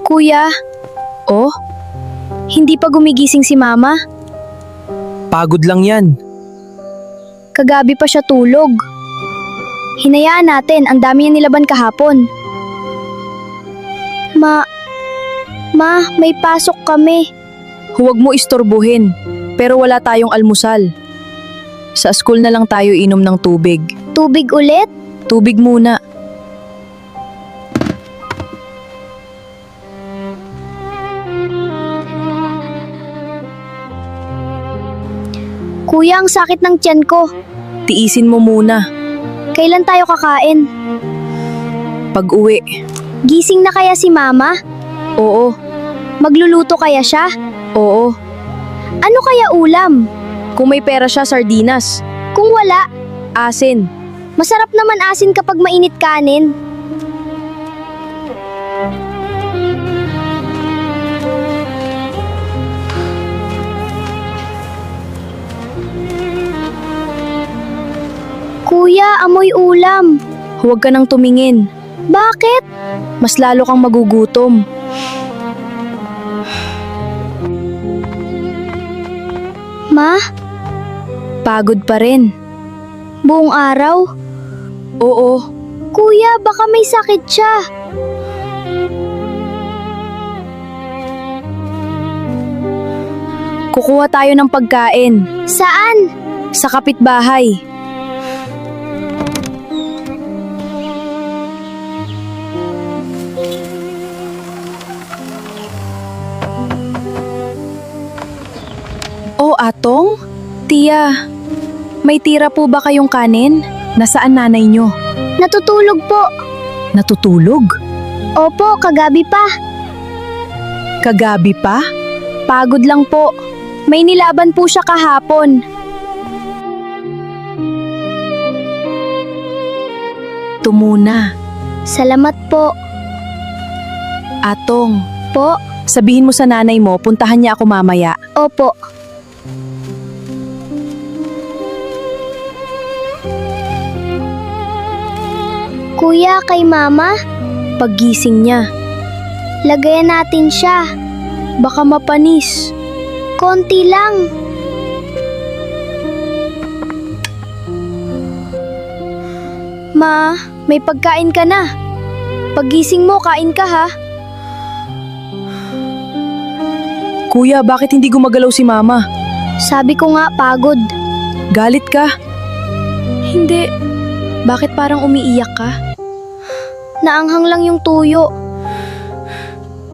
Kuya, Oh, hindi pa gumigising si Mama. pagod lang yan. Kagabi pa siya tulog. Hinayaan natin, ang dami niya nilaban kahapon. Ma, may pasok kami. Huwag mo istorbohin, pero wala tayong almusal. Sa school na lang tayo inom ng tubig. Tubig ulit? Tubig muna. Kuya, ang sakit ng tiyan ko. Tiisin mo muna. Kailan tayo kakain? Pag-uwi. Gising na kaya si Mama? Oo, Magluluto kaya siya? oo. Ano kaya ulam? Kung may pera siya, sardinas. Kung wala, Asin. masarap naman asin kapag mainit kanin. Kuya, amoy ulam. Huwag ka nang tumingin. Bakit? Mas lalo kang magugutom. Ma, Pagod pa rin. buong araw? Oo, Kuya, baka may sakit siya. kukuha tayo ng pagkain. Saan? Sa kapitbahay. Oh, Atong? Tia, may tira po ba kayong kanin? Nasaan nanay nyo? Natutulog po. Natutulog? Opo, kagabi pa. Kagabi pa? Pagod lang po. May nilaban po siya kahapon. Tumuna. Salamat po. Atong, Po, sabihin mo sa nanay mo, puntahan niya ako mamaya. opo. Kuya, kay Mama, Paggising niya, lagayan natin siya. baka mapanis. Konti lang. Ma, may pagkain ka na. Paggising mo, kain ka ha. Kuya, bakit hindi gumagalaw si mama? Sabi ko nga, pagod. Galit ka? Hindi. Bakit parang umiiyak ka? Naanghang lang yung tuyo.